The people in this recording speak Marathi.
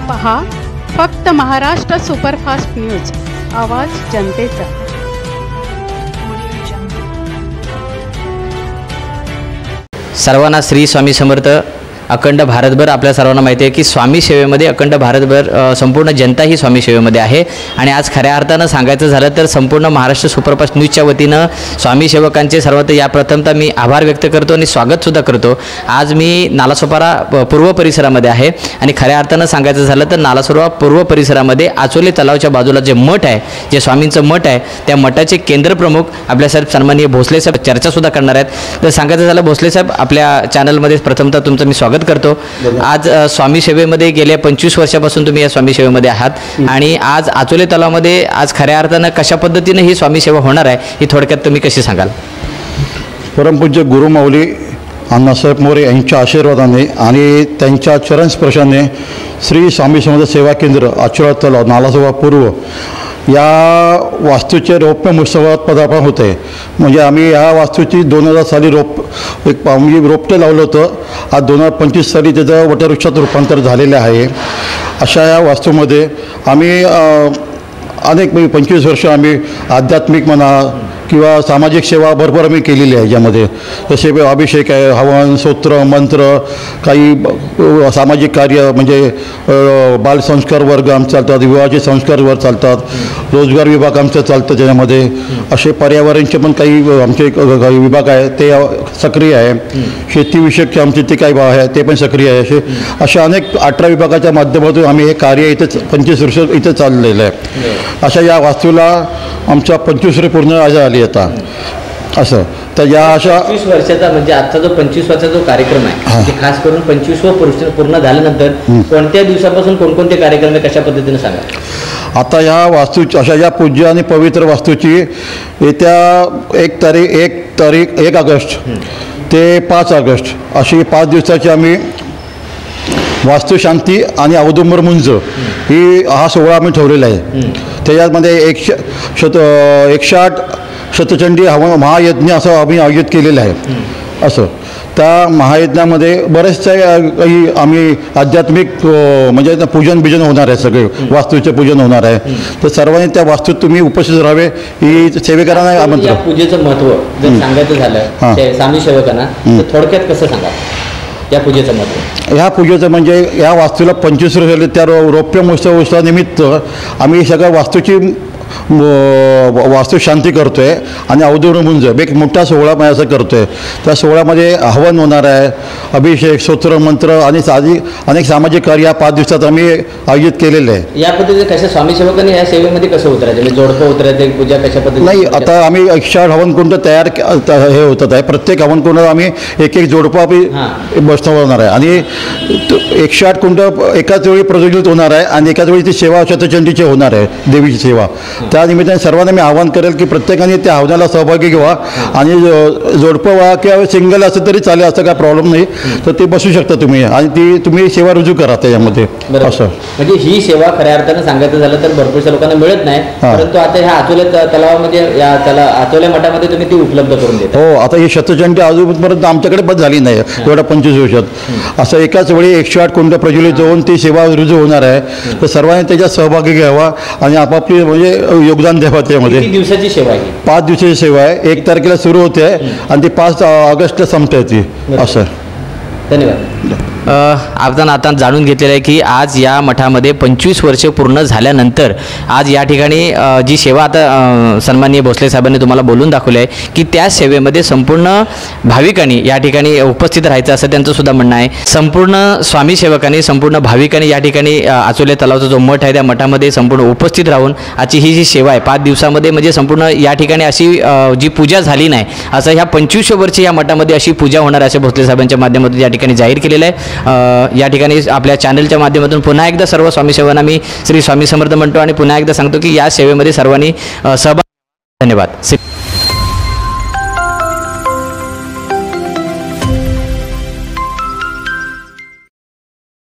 पहा फक्त महाराष्ट्र सुपरफास्ट न्यूज, आवाज जनतेचा। सर्वांना श्री स्वामी समर्थ। अखंड भारतभर आपल्या सर्वांना माहिती आहे की स्वामी सेवेमध्ये अखंड भारतभर संपूर्ण जनता ही स्वामी सेवेमध्ये आहे। आणि आज खऱ्या अर्थानं सांगायचं झालं तर संपूर्ण महाराष्ट्र सुपरफास्ट न्यूजच्या वतीनं स्वामी सेवकांचे सर्वात या प्रथमतः मी आभार व्यक्त करतो आणि स्वागतसुद्धा करतो। आज मी नालासोपारा पूर्व परिसरामध्ये आहे आणि खऱ्या अर्थानं सांगायचं झालं तर नालासोपारा पूर्व परिसरामध्ये आचोले तलावाच्या बाजूला जे मठ आहे, जे स्वामींचं मठ आहे, त्या मठाचे केंद्रप्रमुख आपल्या साहेब सन्माननीय भोसले साहेब चर्चासुद्धा करणार आहेत। तर सांगायचं झालं भोसले साहेब, आपल्या चॅनलमध्ये प्रथमतः तुमचं मी स्वागत करतो। आज स्वामी सेवेमध्ये गेल्या 25 वर्षापासून तुम्ही या स्वामी सेवेमध्ये आहात आणि आज आचोले तलावामध्ये आज खऱ्या अर्थानं कशा पद्धतीने ही स्वामी सेवा होणार आहे ही थोडक्यात तुम्ही कशी सांगाल? परमपूज्य गुरुमाऊली अण्णासाहेब मोरे यांच्या आशीर्वादाने आणि त्यांच्या चरणस्पर्शाने श्री स्वामी समर्थ सेवा केंद्र आचोले तलाव नालासोपारा पूर्व या वास्तूचे रौप्य महोत्सवात पदार्पण होते। म्हणजे आम्ही ह्या वास्तूची 2000 साली रोपटं लावलं होतं। आज 2025 साली त्याचं वटवृक्षात रूपांतर झालेलं आहे। अशा या वास्तूमध्ये आम्ही अनेक 25 वर्ष आम्ही आध्यात्मिक म्हणा किंवा सामाजिक सेवा भरपूर आम्ही केलेली आहे। यामध्ये जसे अभिषेक आहे, हवन, स्तोत्र, मंत्र, काही सामाजिक कार्य म्हणजे बालसंस्कार वर्ग आमचे चालतात, विवाहाचे संस्कार वर्ग चालतात, रोजगार विभाग आमचं चालतं। त्याच्यामध्ये असे पर्यावरणचे पण काही आमचे विभाग आहे ते सक्रिय आहे। शेतीविषयकचे आमचे ते काही भाग आहे ते पण सक्रिय आहे। अशा अनेक 18 विभागाच्या माध्यमातून आम्ही हे कार्य इथं 25 वर्ष इथं चाललेलं आहे। अशा या वास्तूला आमच्या 25 वर्ष पूर्ण आली आता असं। तर या अशा 25 वर्षाचा म्हणजे आजचा जो 25 वर्षाचा जो कार्यक्रम आहे, खास करून 25वं पूर्ण झाल्यानंतर कोणत्या दिवसापासून कोणकोणते कार्यक्रम आहे, कशा पद्धतीने सांगा? आता या वास्तूची अशा या पूज्य आणि पवित्र वास्तूची येत्या 1 ऑगस्ट ते 5 ऑगस्ट अशी 5 दिवसाची आम्ही वास्तुशांती आणि औदुंबर मुंज हा सोहळा आम्ही ठेवलेला आहे। त्याच्यामध्ये 108 शतचंडी हवन महायज्ञ असं आम्ही आयोजित केलेलं आहे। असं त्या महायज्ञामध्ये बरेचसे काही आम्ही आध्यात्मिक म्हणजे पूजन बिजन होणार आहे, सगळे वास्तूचे पूजन होणार आहे। तर सर्वांनी त्या वास्तूत तुम्ही उपस्थित राहावे ही सेवेकरांना आमंत्रण। पूजेचं महत्त्व जर सांगायचं झालं स्वामी सेवकांना तर थोडक्यात कसं सांगा या पूजेचं महत्त्व? ह्या पूजेचं म्हणजे या वास्तूला 25 वर्ष झाले, त्या रौप्य महोत्सवानिमित्त आम्ही सगळ्या वास्तूची वास्तुशांती करतो आहे आणि औदुंबर मुंज एक मोठा सोहळा असं करतो आहे। त्या सोहळ्यामध्ये हवन होणार आहे, अभिषेक, स्तोत्र, मंत्र आणि अनेक सामाजिक कार्य 5 दिवसात आम्ही आयोजित केलेले आहे। या पद्धतीने कशा स्वामी सेवकांनी या सेवेमध्ये कसं उतरायचं, म्हणजे जोडपं उतरायचं, पूजा कशा पद्धतीने? नाही, आता आम्ही 108 हवनकुंड तयार हे होतात आहे। प्रत्येक हवनकुंडात आम्ही एक जोडपं आम्ही बसवणार आहे आणि 108 कुंड एकाच वेळी प्रज्वलित होणार आहे आणि एकाच वेळी ती सेवा शतचंडीची होणार आहे, देवीची सेवा। त्या निमित्ताने सर्वांना मी आवाहन करेल की प्रत्येकाने त्या हवनाला सहभागी घ्यावा आणि जोडपं व्हा किंवा सिंगल असं तरी चालेल, असं काय प्रॉब्लेम नाही। तर ते बसू शकता तुम्ही आणि ती तुम्ही सेवा रुजू करा त्याच्यामध्ये असं। म्हणजे ही सेवा खऱ्या अर्थानं सांगायचं झालं तर भरपूरशा लोकांना मिळत नाही, परंतु आता ह्या आचोले तलावामध्ये या आचोले मठामध्ये तुम्ही ती उपलब्ध करून देता। हो, आता ही शतचंडी अजूनपर्यंत आमच्याकडे पण झाली नाही एवढ्या 25 वर्षात। असं एकाच वेळी 108 कुंड प्रज्वलित होऊन ती सेवा रुजू होणार आहे। तर सर्वांनी त्याच्यात सहभागी घ्यावा आणि आपापली म्हणजे योगदान द्यावं त्यामध्ये। किती दिवसाची सेवा आहे? 5 दिवसाची सेवा आहे। 1 तारखेला सुरू होते आणि ती 5 ऑगस्टला संपते ती असं। धन्यवाद। आपण आता जाणून घेतलेलं आहे की आज या मठामध्ये 25 वर्ष पूर्ण झाल्यानंतर आज या ठिकाणी जी सेवा आता सन्माननीय भोसले साहेबांनी तुम्हाला बोलून दाखवली आहे की त्या सेवेमध्ये संपूर्ण भाविकांनी या ठिकाणी उपस्थित राहायचं असं त्यांचं सुद्धा म्हणणं आहे। संपूर्ण स्वामी सेवकांनी, संपूर्ण भाविकांनी या ठिकाणी आचोले तलावाचा जो मठ आहे त्या मठामध्ये संपूर्ण उपस्थित राहून आजची ही जी सेवा आहे 5 दिवसामध्ये म्हणजे संपूर्ण या ठिकाणी अशी जी पूजा झाली नाही असं ह्या 25 वर्ष या मठामध्ये अशी पूजा होणार असे भोसले साहेबांच्या माध्यमातून या ठिकाणी जाहीर केलेलं आहे। या ठिकाणी आपल्या चॅनलच्या माध्यमातून पुन्हा एकदा सर्व स्वामी सेवांना मी श्री स्वामी समर्थ म्हणतो आणि पुन्हा एकदा सांगतो की या सेवेमध्ये सर्वांनी सहभाग। धन्यवाद।